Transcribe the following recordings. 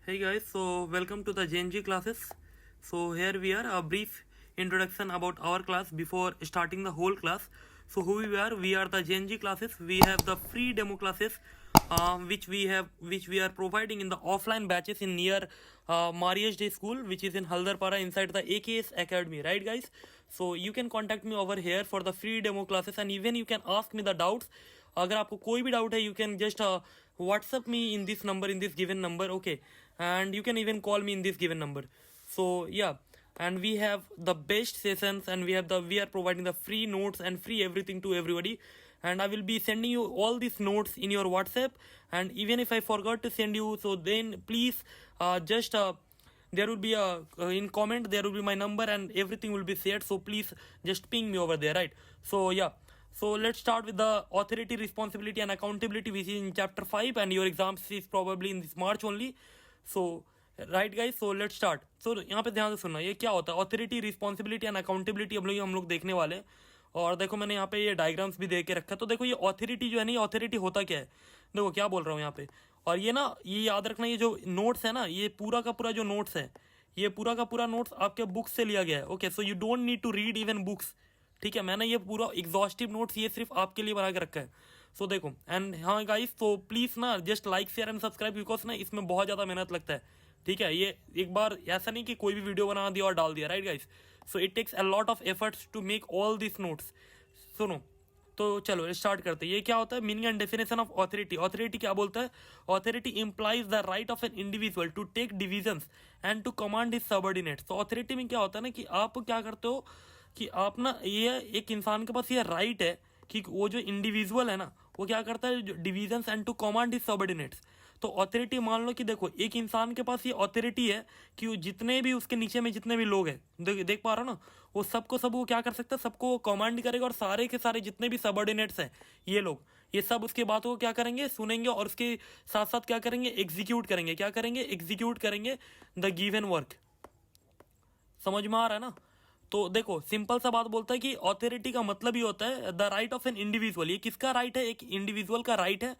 Hey guys, so welcome to the JNG classes. So here we are, a brief introduction about our class before starting the whole class. So who we are the JNG classes. We have the free demo classes, which we are providing in the offline batches in near Maria's Day School, which is in Haldarpara inside the AKS Academy, right guys? So you can contact me over here for the free demo classes, and even you can ask me the doubts. अगर आपको कोई भी doubt है you can just WhatsApp me in this number, in this given number, okay, and you can even call me in this given number. So yeah, and we have the best sessions, and we are providing the free notes and free everything to everybody, and I will be sending you all these notes in your WhatsApp. And even if I forgot to send you, so then please just there will be a in comment there will be my number and everything will be shared, so please just ping me over there, right? So yeah, so let's start with the authority, responsibility and accountability, which is in chapter 5, and your exams is probably in this March only. So right guys, so let's start. So यहाँ पे ध्यान से सुनना, ये क्या होता है authority, responsibility and accountability हम लोग देखने वाले हैं. और देखो मैंने यहाँ पे ये डायग्राम्स भी दे के रखा है. तो देखो ये ऑथोरिटी जो है ना, ये ऑथोरिटी होता क्या है, देखो क्या बोल रहा हूँ यहाँ पे. और ये ना, ये याद रखना, ये जो नोट्स है ना, ये पूरा का पूरा जो नोट्स है, ये पूरा का पूरा नोट्स आपके बुक्स से लिया गया है. Okay, so you don't need to read even books. ठीक है, मैंने ये पूरा एग्जॉस्टिव नोट्स ये सिर्फ आपके लिए बना के रखा है. सो देखो, एंड हाँ गाइस, तो प्लीज़ ना just like share and subscribe, because ना इसमें बहुत ज़्यादा मेहनत लगता है. ठीक है, ये एक बार ऐसा नहीं कि कोई भी वीडियो बना दिया और डाल दिया, right guys. So it takes a lot of efforts to make all this notes. सुनो, तो चलो स्टार्ट करते हैं. ये क्या होता है, meaning and definition of authority. Authority क्या बोलता है, authority implies the right of an individual to take decisions and to command his subordinates. तो ऑथोरिटी में क्या होता है ना, कि आप क्या करते हो कि आप ना, ये एक इंसान के पास ये राइट है कि वो जो इंडिविजुअल है ना, वो क्या करता है, divisions and to command his subordinates. तो ऑथोरिटी मान लो कि देखो एक इंसान के पास ये ऑथोरिटी है कि वो जितने भी उसके नीचे में जितने भी लोग हैं, देख पा रहे हो ना, वो सबको सब वो क्या कर सकता है, सबको कमांड करेगा. और सारे के सारे जितने भी सबऑर्डिनेट्स हैं ये लोग, ये सब उसके बातों को क्या करेंगे, सुनेंगे, और उसके साथ साथ क्या करेंगे, एग्जीक्यूट करेंगे. क्या करेंगे, एग्जीक्यूट करेंगे द गिवन वर्क. समझ में आ रहा है ना. तो देखो सिंपल सा बात बोलता है कि ऑथोरिटी का मतलब ही होता है the right of an individual. ये किसका राइट है, एक इंडिविजुअल का राइट है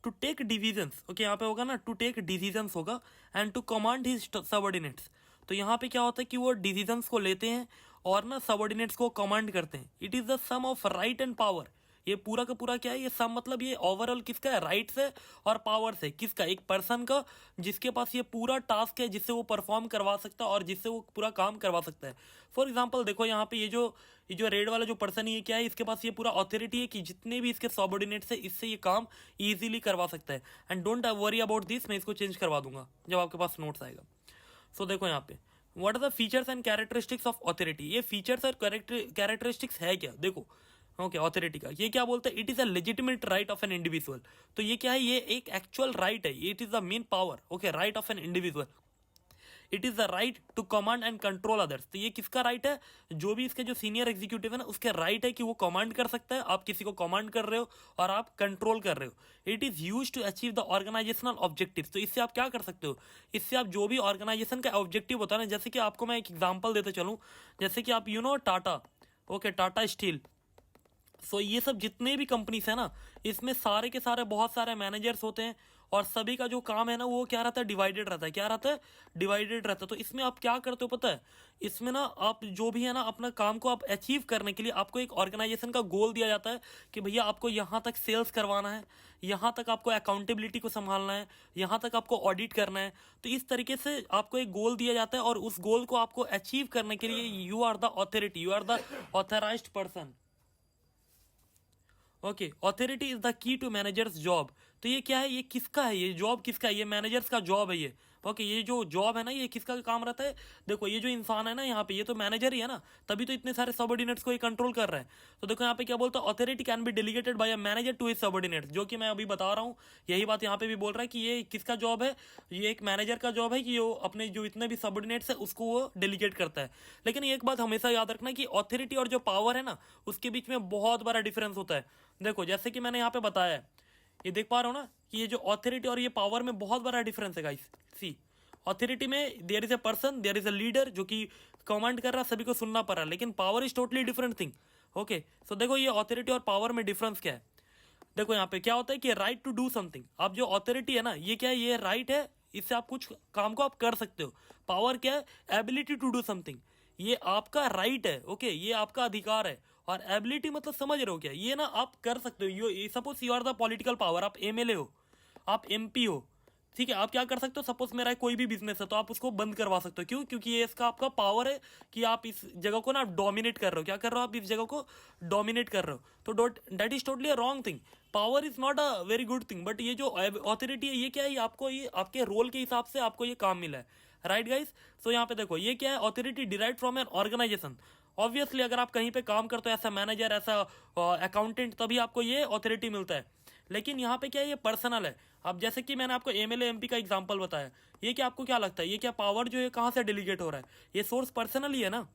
टू टेक डिसीजंस. ओके, यहाँ पे होगा ना टू टेक डिसीजंस होगा, and to command his subordinates. तो यहाँ पे क्या होता है कि वो डिसीजंस को लेते हैं और ना सबऑर्डिनेट्स को कमांड करते हैं. It is the sum of right and power. ये पूरा का पूरा क्या है, ये सब मतलब ये ओवरऑल किसका है, राइट्स है और पावर्स है. किसका, एक पर्सन का, जिसके पास ये पूरा टास्क है, जिससे वो परफॉर्म करवा सकता है और जिससे वो पूरा काम करवा सकता है. फॉर एग्जांपल देखो यहाँ पे ये जो रेड वाला जो पर्सन है, ये क्या है, इसके पास ये पूरा ऑथोरिटी है कि जितने भी इसके सबऑर्डिनेट्स है, इससे ये काम ईजिली करवा सकता है. And don't worry about this, मैं इसको चेंज करवा दूंगा जब आपके पास नोट्स आएगा. सो देखो यहाँ पे, what are the features and characteristics of authority. ये फीचर्स और कैरेक्टरिस्टिक्स है क्या, देखो. ओके, ऑथोरिटी का ये क्या बोलता है, it is a legitimate right of an individual. तो ये क्या है, ये एक एक्चुअल राइट है, it is the main power. Okay, right of an individual. It is the right to command and control others. तो ये किसका राइट है, जो भी इसके जो सीनियर एग्जीक्यूटिव है ना, उसके राइट है कि वो कमांड कर सकता है. आप किसी को कमांड कर रहे हो और आप कंट्रोल कर रहे हो. It is use to achieve the organisational objective. तो इससे आप क्या कर सकते हो, इससे आप जो भी ऑर्गेनाइजेशन का ऑब्जेक्टिव होता है ना, जैसे कि आपको मैं एक एग्जाम्पल देते चलूँ, जैसे कि आप टाटा, ओके, टाटा स्टील. सो ये सब जितने भी कंपनीज है ना, इसमें सारे के सारे बहुत सारे मैनेजर्स होते हैं, और सभी का जो काम है ना, वो क्या रहता है, डिवाइडेड रहता है. क्या रहता है, डिवाइडेड रहता है. तो इसमें आप क्या करते हो पता है, इसमें ना आप जो भी है ना, अपना काम को आप अचीव करने के लिए आपको एक ऑर्गेनाइजेशन का गोल दिया जाता है कि भैया आपको यहाँ तक सेल्स करवाना है, यहाँ तक आपको अकाउंटेबिलिटी को संभालना है, यहाँ तक आपको ऑडिट करना है. तो इस तरीके से आपको एक गोल दिया जाता है, और उस गोल को आपको अचीव करने के लिए you are the authority, you are the authorised person. Okay, authority is the key to managers job. तो ये क्या है, ये किसका है, ये जॉब किसका है, ये मैनेजर्स का जॉब है ये. ओके, ये जो जॉब है ना, ये किसका काम रहता है, देखो ये जो इंसान है ना यहाँ पे, ये तो मैनेजर ही है ना, तभी तो इतने सारे सबऑर्डिनेट्स को ये कंट्रोल कर रहा है. तो देखो यहाँ पे क्या बोलता है, authority can be delegated by a manager to his subordinates. जो कि मैं अभी बता रहा हूँ, यही बात यहाँ पे भी बोल रहा है कि ये किसका जॉब है, ये एक मैनेजर का जॉब है कि वो अपने जो इतने भी सबऑर्डिनेट्स है उसको वो डेलीगेट करता है. लेकिन एक बात हमेशा याद रखना कि ऑथोरिटी और जो पावर है ना, उसके बीच में बहुत बड़ा डिफरेंस होता है. देखो जैसे कि मैंने यहाँ पे बताया है, ये देख पा रहे हो ना कि ये जो ऑथोरिटी और ये पावर में बहुत बड़ा डिफरेंस है गाइस. सी, ऑथोरिटी में there is a person, there is a leader जो कि कमांड कर रहा है, सभी को सुनना पड़ रहा है. लेकिन power is totally different thing. Okay, so देखो ये ऑथोरिटी और पावर में डिफरेंस क्या है. देखो यहाँ पे क्या होता है कि राइट टू डू समथिंग. आप जो ऑथोरिटी है ना, ये क्या है, ये राइट है, इससे आप कुछ काम को आप कर सकते हो। पावर क्या है? एबिलिटी टू डू समथिंग, ये आपका राइट है, ओके, ये आपका अधिकार है। और एबिलिटी मतलब समझ रहे हो क्या, ये ना आप कर सकते हो। ये suppose you are the political power, आप एमएलए हो, आप एमपी हो, ठीक है, आप क्या कर सकते हो, सपोज मेरा कोई भी बिजनेस है तो आप उसको बंद करवा सकते हो। क्यों? क्योंकि ये इसका आपका पावर है कि आप इस जगह को ना डोमिनेट कर रहे हो। क्या कर रहे हो आप? इस जगह को डोमिनेट कर रहे हो। तो that is totally a wrong thing. Power is not a very good thing, but ये जो अथॉरिटी है ये क्या है, ये आपको, ये आपके रोल के हिसाब से आपको ये काम मिला है, राइट गाइस। सो यहाँ पे देखो ये क्या है, authority derive from an organisation. Obviously अगर आप कहीं पे काम करते हो एज मैनेजर, ऐसा अकाउंटेंट, तभी आपको ये अथॉरिटी मिलता है। लेकिन यहाँ पे क्या है, ये पर्सनल है। अब जैसे कि मैंने आपको एमएलए एमपी का एग्जांपल बताया, ये क्या आपको क्या लगता है, ये क्या पावर जो है कहाँ से डेलीगेट हो रहा है? ये सोर्स पर्सनल ही है ना।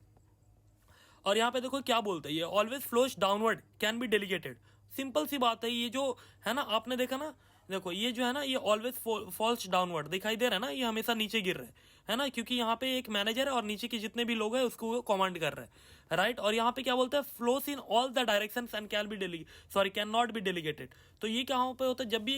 और यहाँ पे देखो क्या बोलते हैं, ये always flows downward can be delegated. Simple सी बात है, ये जो है ना, आपने देखा ना, देखो ये जो है ना, ये ऑलवेज फॉल्स डाउनवर्ड दिखाई दे रहा है ना, ये हमेशा नीचे गिर रहा है ना, क्योंकि यहाँ पे एक मैनेजर है और नीचे के जितने भी लोग हैं उसको वो कमांड कर रहा है, राइट। और यहाँ पे क्या बोलते हैं, flows in all the direction and can not be delegated. तो ये कहाँ पे होता है, जब भी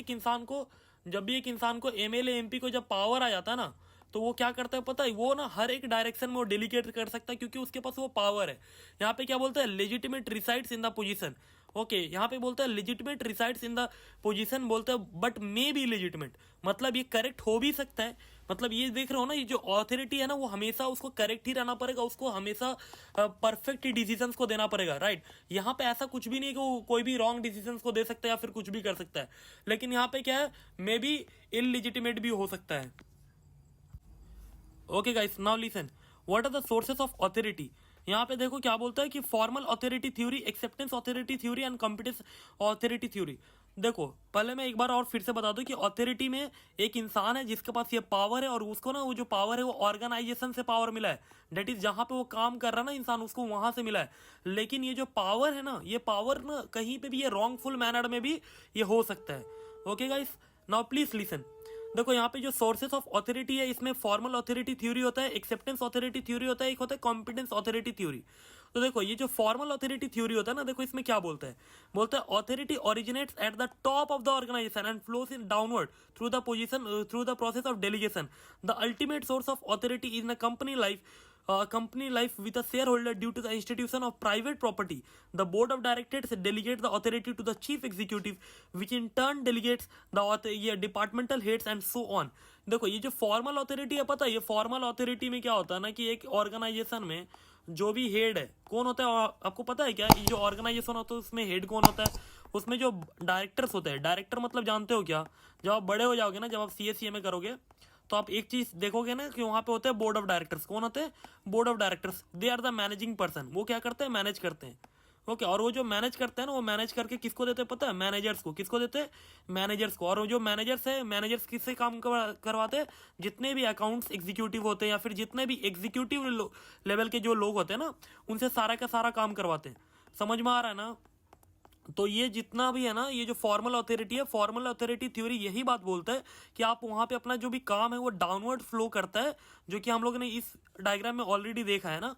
एक इंसान को एमएलए एमपी को जब पावर आ जाता है ना, तो वो क्या करता है पता है, वो ना हर एक डायरेक्शन में वो डेलीगेट कर सकता है, क्योंकि उसके पास वो पावर है। यहाँ पे क्या बोलता है, legitimate resides in the position, okay, यहाँ पे बोलता है legitimate resides in the position, बोलता है बट मे बी लेजिटिमेट, मतलब ये करेक्ट हो भी सकता है। मतलब ये देख रहे हो ना, ये जो अथॉरिटी है ना, वो हमेशा उसको करेक्ट ही रहना पड़ेगा, उसको हमेशा परफेक्ट डिसीजंस को देना पड़ेगा, राइट। यहाँ पे ऐसा कुछ भी नहीं कि वो कोई भी रॉन्ग डिसीजंस को दे सकता है या फिर कुछ भी कर सकता है। लेकिन यहाँ पे क्या है, मे बी इललिजिटिमेट भी हो सकता है। Okay guys, now listen, what are the sources of authority. यहाँ पे देखो क्या बोलता है कि formal authority theory, acceptance authority theory and competence authority theory. देखो पहले मैं एक बार और फिर से बता दूं कि अथॉरिटी में एक इंसान है जिसके पास ये पावर है, और उसको ना वो जो पावर है वो ऑर्गेनाइजेशन से पावर मिला है, डेट इज जहां पे वो काम कर रहा है ना इंसान, उसको वहां से मिला है। लेकिन ये जो पावर है ना, ये पावर ना कहीं पे भी ये रॉन्गफुल मैनर में भी ये हो सकता है। Okay guys, now please listen. देखो यहाँ पे जो सोर्सेस ऑफ अथॉरिटी है, इसमें फॉर्मल अथॉरिटी थ्योरी होता है, एक्सेप्टेंस अथॉरिटी थ्योरी होता है, एक होता है कॉम्पिटेंस अथॉरिटी थ्योरी। तो देखो ये जो फॉर्मल अथॉरिटी थ्योरी होता है ना, देखो इसमें क्या बोलता है authority originates at the top of the organisation and flows in downward through the position through the process of delegation. The ultimate source of authority is in a company life with a shareholder due to the institution of private property. The board of directors delegate the authority to the chief executive, which in turn delegates the departmental heads and so on. देखो ये जो formal authority है, पता है ये formal authority में क्या होता है ना, कि एक ऑर्गेनाइजेशन में जो भी हेड है कौन होता है, आपको पता है क्या? ये जो ऑर्गेनाइजेशन होता है उसमें हेड कौन होता है? उसमें जो डायरेक्टर्स होते हैं, डायरेक्टर मतलब जानते हो क्या? जब आप बड़े हो जाओगे ना, जब आप CA करोगे, तो आप एक चीज देखोगे ना कि वहां पे होते हैं बोर्ड ऑफ डायरेक्टर्स। कौन होते हैं? Board of directors, they are the managing person. वो क्या करते हैं? मैनेज करते हैं, ओके। और वो जो मैनेज करते हैं ना, वो मैनेज करके किसको देते हैं पता है? मैनेजर्स को। किसको देते हैं? मैनेजर्स को। और वो जो मैनेजर्स है, मैनेजर्स किससे काम करवाते हैं? जितने भी अकाउंट्स एग्जीक्यूटिव होते हैं या फिर जितने भी एग्जीक्यूटिव लेवल के जो लोग होते हैं ना, उनसे सारा का सारा काम करवाते हैं। समझ में आ रहा है ना? तो ये जितना भी है ना, ये जो फॉर्मल अथॉरिटी है, फॉर्मल अथॉरिटी थ्योरी यही बात बोलता है कि आप वहां पे अपना जो भी काम है वो डाउनवर्ड फ्लो करता है, जो कि हम लोग ने इस डायग्राम में ऑलरेडी देखा है ना।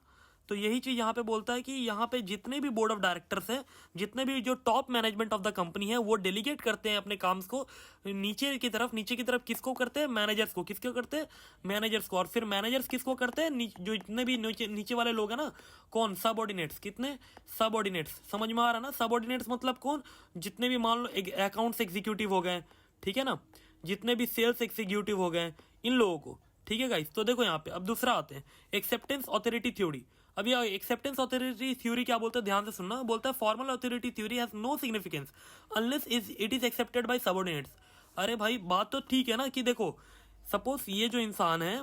तो यही चीज यहाँ पे बोलता है कि यहाँ पे जितने भी बोर्ड ऑफ डायरेक्टर्स हैं, जितने भी जो top management of the company है, वो डेलीगेट करते हैं अपने काम को नीचे की तरफ किसको करते हैं? मैनेजर्स को। किसको करते हैं? मैनेजर्स को। और फिर मैनेजर्स किसको करते हैं? जो जितने भी नीचे वाले लोग हैं ना, कौन? सबऑर्डिनेट्स। कितने? सबऑर्डिनेट्स। समझ में आ रहा है ना? सबऑर्डिनेट्स मतलब कौन? जितने भी मान लो अकाउंट्स एग्जीक्यूटिव हो गए, ठीक है ना, जितने भी सेल्स एग्जीक्यूटिव हो गए, इन लोगों को, ठीक है गाइस। तो देखो यहाँ पे अब दूसरा आते हैं, एक्सेप्टेंस अथॉरिटी थ्योरी। अब ये एक्सेप्टेंस अथॉरिटी थ्योरी क्या बोलता है, ध्यान से सुनना। बोलता है formal authority theory has no significance unless it is accepted by subordinates. अरे भाई बात तो ठीक है ना, कि देखो सपोज ये जो इंसान है,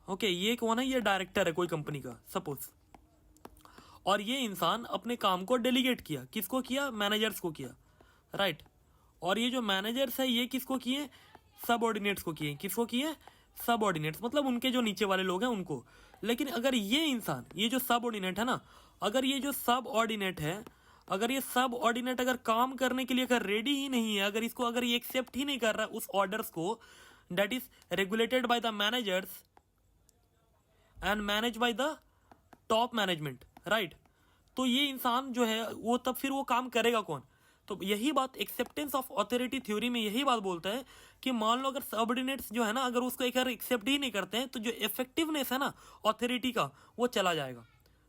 ओके, ये कौन है? ये डायरेक्टर है कोई कंपनी का सपोज, और ये इंसान अपने काम को डेलीगेट किया। किसको किया? मैनेजर्स को किया, राइट। और ये जो मैनेजर्स है ये किसको किए? सबऑर्डिनेट्स को किए। किसको किए? सबऑर्डिनेट्स, मतलब उनके जो नीचे वाले लोग हैं उनको। लेकिन अगर ये इंसान, ये जो सबऑर्डिनेट है ना, अगर ये जो सबऑर्डिनेट है, अगर ये सबऑर्डिनेट अगर काम करने के लिए अगर रेडी ही नहीं है, अगर ये एक्सेप्ट ही नहीं कर रहा है उस ऑर्डर्स को, that is regulated by the managers and manage by the top management, right. तो ये इंसान जो है वो तब फिर वो काम करेगा कौन? तो यही बात एक्सेप्टेंस ऑफ अथॉरिटी थ्योरी में यही बात बोलता है कि मान लो अगर सबऑर्डिनेट्स जो है ना, अगर उसको एक एक्सेप्ट ही नहीं करते हैं तो जो इफेक्टिवनेस है ना अथॉरिटी का वो चला जाएगा।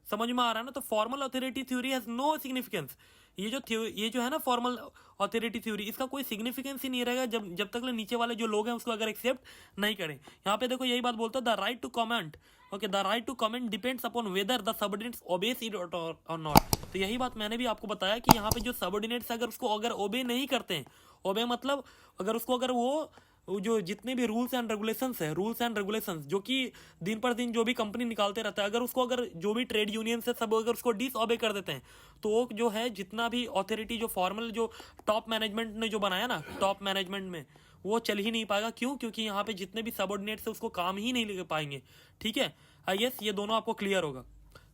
समझ में आ रहा है ना? तो formal authority theory has no significance. ये जो है ना फॉर्मल अथॉरिटी थ्योरी, इसका कोई सिग्निफिकेंस ही नहीं रहेगा जब तक नीचे वाले जो लोग हैं उसको अगर एक्सेप्ट नहीं करें। यहाँ पे देखो यही बात बोलता है, the right to comment, okay, the right to comment depends upon whether the subordinates obeys it और नॉट। तो यही बात मैंने भी आपको बताया कि यहाँ पे जो सबऑर्डिनेट्स अगर उसको अगर ओबे नहीं करते हैं, ओबे मतलब अगर वो जो जितने भी रूल्स एंड रेगुलेशंस जो कि दिन पर दिन जो भी कंपनी निकालते रहता है, अगर जो भी ट्रेड यूनियन है सब अगर उसको डिसऑबे कर देते हैं तो वो जो है जितना भी अथॉरिटी जो फॉर्मल जो टॉप मैनेजमेंट ने जो बनाया ना, टॉप मैनेजमेंट में वो चल ही नहीं पाएगा। क्यों? क्योंकि यहाँ पे जितने भी सबऑर्डिनेट्स है उसको काम ही नहीं ले पाएंगे। ठीक है, आई गेस ये दोनों आपको क्लियर होगा।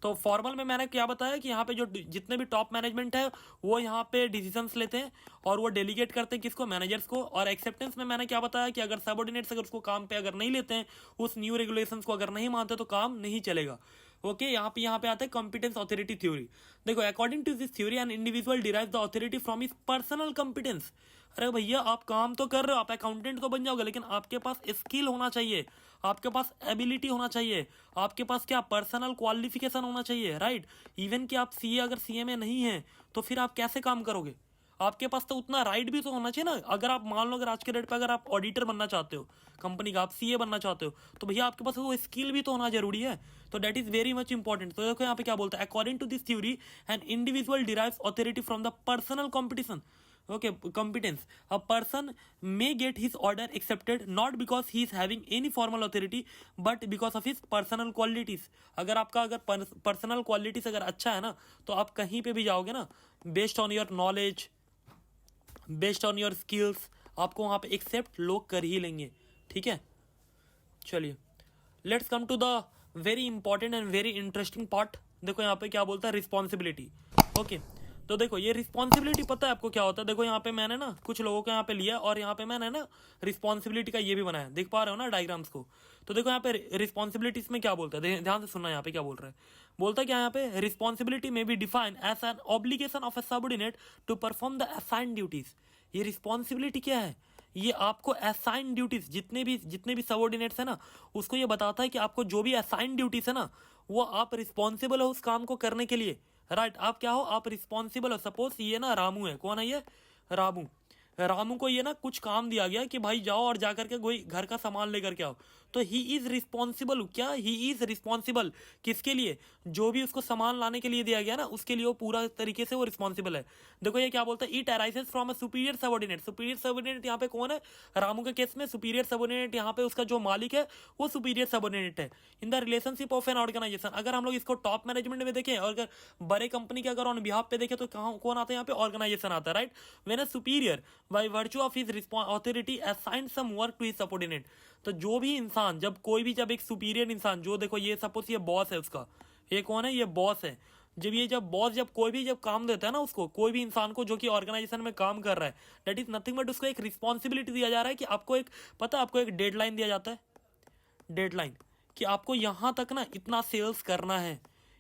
तो फॉर्मल में मैंने क्या बताया कि यहाँ पे जो जितने भी टॉप मैनेजमेंट है वो यहाँ पे डिसीजंस लेते हैं और वो डेलीगेट करते हैं किसको, मैनेजर्स को। और एक्सेप्टेंस में मैंने क्या बताया कि अगर सबऑर्डिनेट्स अगर उसको काम पे अगर नहीं लेते हैं, उस न्यू रेगुलेशंस को अगर नहीं मानते तो काम नहीं चलेगा। ओके, यहाँ पे आता है कॉम्पिटेंस अथॉरिटी थ्योरी। देखो, according to this theory an individual derive the authority from his personal competence. अरे भैया आप काम तो कर रहे हो, आप अकाउंटेंट तो बन जाओगे, लेकिन आपके पास स्किल होना चाहिए, आपके पास एबिलिटी होना चाहिए, आपके पास क्या पर्सनल क्वालिफिकेशन होना चाहिए, राइट। इवन कि आप सीए अगर सीए में नहीं है तो फिर आप कैसे काम करोगे? आपके पास तो उतना राइट भी तो होना चाहिए ना। अगर आप मान लो अगर आज के डेट पे अगर आप ऑडिटर बनना चाहते हो कंपनी का, आप सीए बनना चाहते हो, तो भैया आपके पास वो स्किल भी तो होना जरूरी है। तो that is very much important. तो देखो यहाँ पे क्या बोलता है, according to this theory an individual derives authority from the personal competition, okay, competence. A person may get his order accepted not because he is having any formal authority but because of his personal qualities. अगर personal qualities अगर अच्छा है ना तो आप कहीं पे भी जाओगे ना, based on your knowledge, based on your skills, आपको वहाँ पे एक्सेप्ट लोग कर ही लेंगे। ठीक है, चलिए let's come to the very important and very interesting part. देखो यहाँ पे क्या बोलता है, रिस्पॉन्सिबिलिटी। ओके, तो देखो ये रिस्पॉन्सिबिलिटी पता है आपको क्या होता है? देखो यहाँ पे मैंने ना कुछ लोगों को यहाँ पे लिया और यहाँ पे मैंने ना रिस्पॉन्सिबिलिटी का ये भी बनाया, देख पा रहे हो ना डायग्राम्स को। तो देखो यहाँ पे रिस्पॉन्सिबिलिटीज में क्या बोलता है, ध्यान से सुनना यहाँ पे क्या बोल रहा है। बोलता है क्या यहाँ पे, रिस्पॉन्सिबिलिटी में be defined as an obligation of a subordinate to perform the assigned duties. ये रिस्पॉन्सिबिलिटी क्या है? ये आपको असाइन ड्यूटीज जितने भी सबऑर्डिनेट्स है ना उसको ये बताता है कि आपको जो भी असाइन ड्यूटीज है ना वो आप रिस्पॉन्सिबल हो उस काम को करने के लिए, राइट। आप क्या हो, आप रिस्पॉन्सिबल हो। सपोज ये ना रामू है, कौन है ये, रामू को ये ना कुछ काम दिया गया कि भाई जाओ और जाकर के कोई घर का सामान लेकर के आओ, तो ही इज रिस्पॉन्सिबल। क्या, ही इज रिस्पॉन्सिबल किसके लिए? जो भी उसको सामान लाने के लिए दिया गया ना उसके लिए वो पूरा तरीके से वो रिस्पॉन्सिबल है। देखो ये क्या बोलता है, it arises from a superior subordinate. Superior subordinate यहाँ पे कौन है, रामू के केस में सुपीरियर सबऑर्डिनेट यहाँ पे उसका जो मालिक है वो सुपीरियर सबऑर्डिनेट है in the relationship of an organisation. अगर हम लोग इसको टॉप मैनेजमेंट में देखें और अगर बड़े कंपनी के अगर ऑन बिहाफ पे देखें तो कौन आता है यहाँ पे, ऑर्गेनाइजेशन आता है, right. When a superior by virtue of his authority assigned some work to his subordinate. तो जो भी इंसान जब एक सुपीरियर इंसान, जो देखो ये सपोज ये बॉस है उसका, ये कौन है, ये बॉस है। जब कोई भी काम देता है ना उसको, कोई भी इंसान को जो कि ऑर्गेनाइजेशन में काम कर रहा है, दैट इज नथिंग बट उसको एक रिस्पॉन्सिबिलिटी दिया जा रहा है कि आपको एक डेडलाइन दिया जाता है, डेडलाइन कि आपको यहाँ तक ना इतना सेल्स करना है,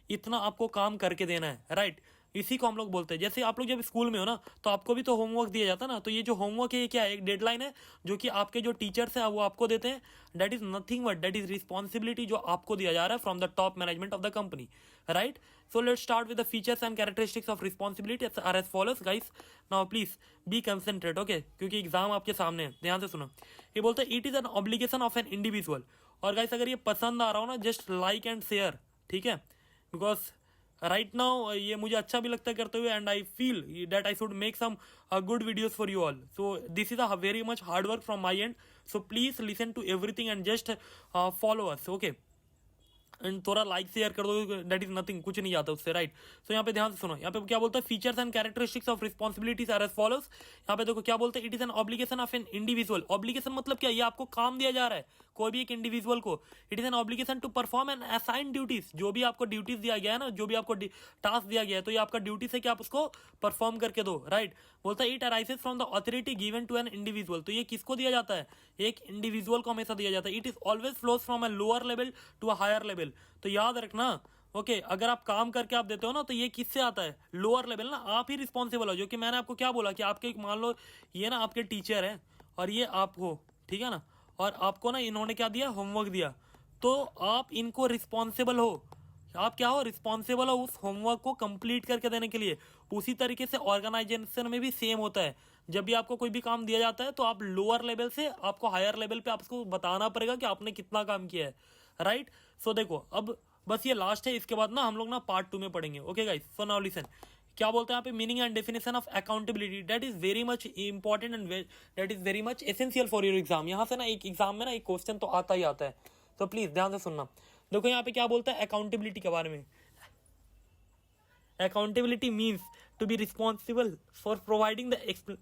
इतना आपको काम करके देना है, राइट। इसी को हम लोग बोलते हैं। जैसे आप लोग जब स्कूल में हो ना तो आपको भी तो होमवर्क दिया जाता है ना, तो ये जो होमवर्क है ये क्या है, एक डेडलाइन है जो कि आपके जो टीचर्स है वो आपको देते हैं। That is nothing but that is responsibility जो आपको दिया जा रहा है from the top management of the company, right. So let's start with the features and characteristics of responsibility are as follows guys. Now please be concentrate, okay, क्योंकि exam आपके सामने है, ध्यान से सुनो। ये बोलते हैं it is an obligation of an individual. और गाइस अगर ये पसंद आ रहा हो ना जस्ट लाइक एंड शेयर, ठीक है, बिकॉज राइट नाउ ये मुझे अच्छा भी लगता है करते हुए and I feel that I should make some good videos for you all. So this is a very much hard work from my end, so please listen to everything and just follow us, okay. And थोड़ा like share कर दो, that is nothing, कुछ नहीं आता उससे, right. सो यहाँ पे ध्यान से सुनो, यहाँ पे क्या बोलता है, features and characteristics of responsibilities are as follows. यहाँ पे देखो क्या बोलते हैं, it is an obligation of an individual. Obligation मतलब क्या, ये आपको काम दिया जा रहा है कोई भी एक इंडिविजुअल को। It is an obligation to perform an assign duties. जो भी आपको ड्यूटीज दिया गया है ना, जो भी आपको टास्क दिया गया है, तो ये आपका ड्यूटी है कि आप उसको परफॉर्म करके दो, राइट। बोलता है it arises from the authority given to an individual. तो ये किसको दिया जाता है, एक इंडिविजुअल को हमेशा दिया जाता है। It is always flows from a lower level to a higher level. तो याद रखना, ओके, अगर आप काम करके आप देते हो ना तो ये किससे आता है, लोअर लेवल ना, आप ही रिस्पॉन्सिबल हो। जो कि मैंने आपको क्या बोला कि आपके मान लो ये ना आपके टीचर है और ये आप हो, ठीक है ना, और आपको ना इन्होंने क्या दिया, होमवर्क दिया, तो आप इनको रिस्पॉन्सिबल हो, आप क्या हो, रिस्पॉन्सिबल हो उस होमवर्क को कंप्लीट करके देने के लिए। उसी तरीके से ऑर्गेनाइजेशन में भी सेम होता है, जब भी आपको कोई भी काम दिया जाता है तो आप लोअर लेवल से आपको हायर लेवल पे आपको बताना पड़ेगा कि आपने कितना काम किया है, राइट। सो देखो अब बस ये लास्ट है, इसके बाद ना हम लोग ना पार्ट 2 में पढ़ेंगे। Okay guys, so now listen, क्या बोलते हैं यहाँ पे, meaning and definition of accountability, that is very much important and that is very much essential for your exam. यहाँ से ना एक एग्जाम में ना एक क्वेश्चन तो आता ही आता है, तो प्लीज ध्यान से सुनना। देखो यहाँ पे क्या बोलता है अकाउंटेबिलिटी के बारे में। Accountability means to be responsible for providing the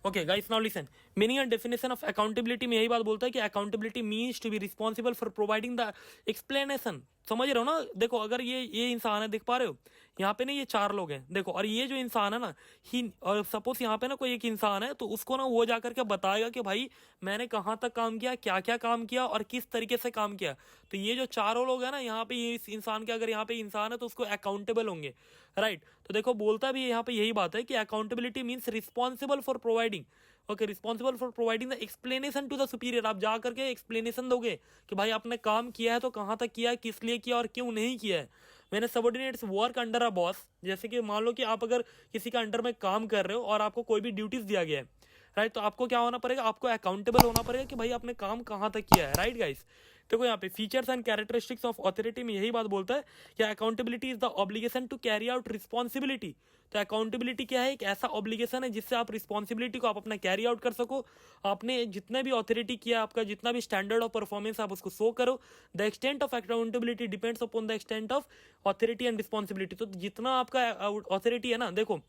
okay guys, now listen, meaning and definition of accountability में यही बात बोलता है कि accountability means to be responsible for providing the explanation. समझ रहे हो ना, देखो अगर ये इंसान है, देख पा रहे हो यहाँ पे ना ये 4 लोग हैं, देखो, और ये जो इंसान है ना ही, और सपोज यहाँ पे ना कोई एक इंसान है, तो उसको ना वो जा करके बताएगा कि भाई मैंने कहाँ तक काम किया, क्या क्या काम किया और किस तरीके से काम किया। तो ये जो 4 लोग हैं ना यहाँ पे, ये इस इंसान के, अगर यहाँ पे इंसान है तो उसको अकाउंटेबल होंगे, राइट। तो देखो बोलता भी यहाँ पे यही बात है कि accountability means responsible for providing, okay, responsible for providing the explanation to the superior. आप जा करके एक्सप्लेनेशन दोगे कि भाई आपने काम किया है तो कहाँ तक किया है, किस लिए किया और क्यों नहीं किया है। मैंने subordinates work under a boss, जैसे कि मान लो कि आप अगर किसी का अंडर में काम कर रहे हो और आपको कोई भी ड्यूटीज दिया गया है, राइट, तो आपको क्या होना पड़ेगा, आपको अकाउंटेबल होना पड़ेगा कि भाई आपने काम कहाँ तक किया है, राइट गाइस। देखो यहाँ पे features and characteristics of authority में यही बात बोलता है कि accountability is the obligation to carry out responsibility. तो अकाउंटेबिलिटी क्या है, एक ऐसा ऑब्लिगेशन है जिससे आप रिस्पॉन्सिबिलिटी को आप अपना कैरी आउट कर सको। आपने जितने भी अथॉरिटी किया, आपका जितना भी स्टैंडर्ड ऑफ परफॉर्मेंस, आप उसको शो करो। The extent of accountability depends upon the extent of authority and responsibility. तो जितना आपका अथॉरिटी है ना, देखो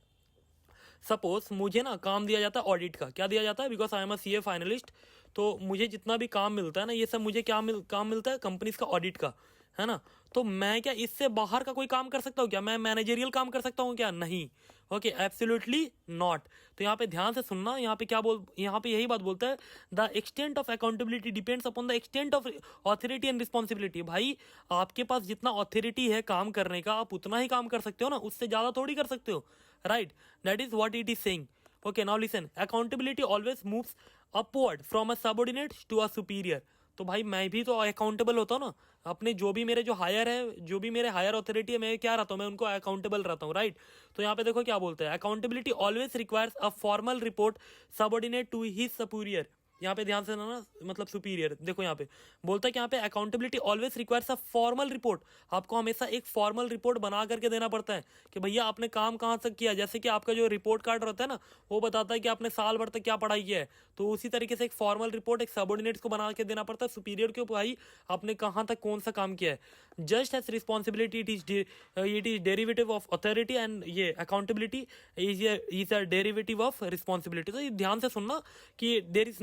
सपोज मुझे ना काम दिया जाता है ऑडिट का, क्या दिया जाता है, because I am a CA finalist, तो मुझे जितना भी काम मिलता है ना, ये सब मुझे क्या काम मिलता है, कंपनीज का ऑडिट का, है ना। तो मैं क्या इससे बाहर का कोई काम कर सकता हूँ क्या, मैं मैनेजरियल काम कर सकता हूँ क्या, नहीं, ओके, एब्सोल्युटली नॉट। तो यहाँ पे ध्यान से सुनना, यहाँ पे क्या यहाँ पे यही बात बोलता है, the extent of accountability depends upon the extent of authority and responsibility. भाई आपके पास जितना ऑथोरिटी है काम करने का, आप उतना ही काम कर सकते हो ना, उससे ज़्यादा थोड़ी कर सकते हो, right, that is what it is saying. Okay, now listen, accountability always moves upward from a subordinate to a superior. तो भाई मैं भी तो अकाउंटेबल होता हूँ ना, अपने जो भी मेरे जो हायर है, जो भी मेरे हायर अथॉरिटी है, मैं क्या रहता हूँ, मैं उनको अकाउंटेबल रहता हूँ, राइट। तो यहाँ पे देखो क्या बोलते हैं, accountability always requires a formal report subordinate to his superior. यहाँ पे ध्यान से ना, मतलब सुपीरियर, देखो यहाँ पे बोलता है कि यहाँ पे accountability always requires a formal report. आपको हमेशा एक फॉर्मल रिपोर्ट बना करके देना पड़ता है कि भैया आपने काम कहाँ तक किया। जैसे कि आपका जो रिपोर्ट कार्ड रहता है ना, वो बताता है कि आपने साल भर तक क्या पढ़ाई किया है, तो उसी तरीके से एक फॉर्मल रिपोर्ट एक सबऑर्डिनेट्स को बना के देना पड़ता है सुपीरियर के, भाई आपने कहाँ तक कौन सा काम किया है। Just as responsibility it is derivative of authority, and ये accountability is a derivative of responsibility. तो ये ध्यान से सुनना कि there is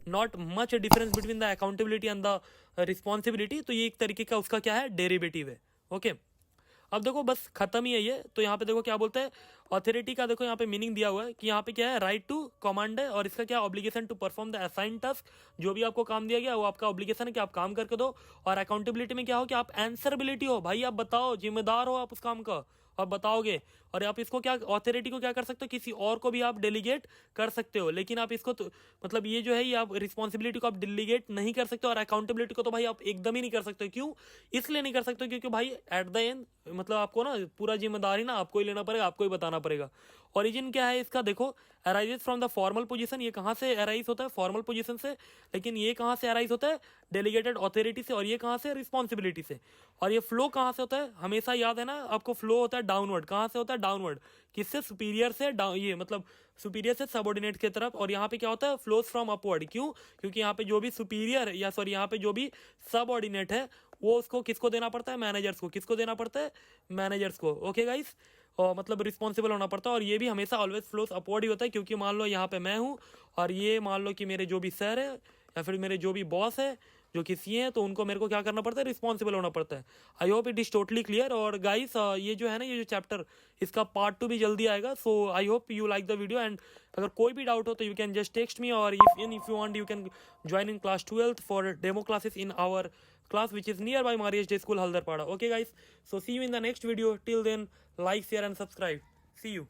not much difference between the accountability and the responsibility. तो ये एक तरीके का उसका क्या है, डेरिवेटिव है, ओके। अब देखो बस खत्म ही है ये। तो यहाँ पे देखो क्या बोलता है, अथॉरिटी का देखो यहाँ पे मीनिंग दिया हुआ है कि यहाँ पे क्या है, राइट टू कमांड है, और इसका क्या obligation to perform the assign task. जो भी आपको काम दिया गया वो आपका ऑब्लिगेशन है कि आप काम करके दो। और अकाउंटेबिलिटी में क्या हो कि आप आंसरेबिलिटी हो, भाई आप बताओ, जिम्मेदार हो आप उस काम का और बताओगे। और आप इसको क्या, अथॉरिटी को क्या कर सकते हो, किसी और को भी आप डेलीगेट कर सकते हो, लेकिन आप इसको तो, मतलब ये जो है ये आप रिस्पॉन्सिबिलिटी को आप डेलीगेट नहीं कर सकते, और अकाउंटेबिलिटी को तो भाई आप एकदम ही नहीं कर सकते। क्यों, इसलिए नहीं कर सकते क्योंकि भाई एट द एंड मतलब आपको ना पूरा जिम्मेदारी ना आपको ही लेना पड़ेगा, आपको ही बताना पड़ेगा। ओरिजिन क्या है इसका, देखो arises from the formal position. ये कहाँ से अराइज होता है, फॉर्मल पोजीशन से। लेकिन ये कहाँ से अराइज होता है, डेलीगेटेड अथॉरिटी से। और ये कहाँ से, रिस्पॉन्सिबिलिटी से। और ये फ्लो कहाँ से होता है, हमेशा याद है ना आपको, फ्लो होता है डाउनवर्ड। कहाँ से होता है, डाउनवर्ड, किससे, सुपीरियर से डाउन, ये मतलब सुपीरियर से सबऑर्डिनेट की तरफ। और यहाँ पे क्या होता है, फ्लोज फ्रॉम अपवर्ड। क्यों, क्योंकि यहाँ पे जो भी सुपीरियर या सॉरी यहाँ पे जो भी सबऑर्डिनेट है वो उसको किसको देना पड़ता है, मैनेजर्स को। किसको देना पड़ता है, मैनेजर्स को, ओके गाइस। और मतलब रिस्पॉन्सिबल होना पड़ता है। और ये भी हमेशा ऑलवेज फ्लोज अपवर्ड ही होता है, क्योंकि मान लो यहाँ पे मैं हूँ और ये मान लो कि मेरे जो भी सर है या फिर मेरे जो भी बॉस है जो किसी हैं, तो उनको मेरे को क्या करना पड़ता है, रिस्पॉन्सिबल होना पड़ता है। I hope it is totally clear. और गाइस ये जो है ना, ये जो चैप्टर, इसका पार्ट 2 भी जल्दी आएगा। So I hope you like the video, and अगर कोई भी डाउट हो तो you can just text me, और if you want you can join in class 12th for demo classes in our class which is nearby Marius Day School Haldarpada. Okay guys, so see you in the next video. Till then, like, share and subscribe. See you.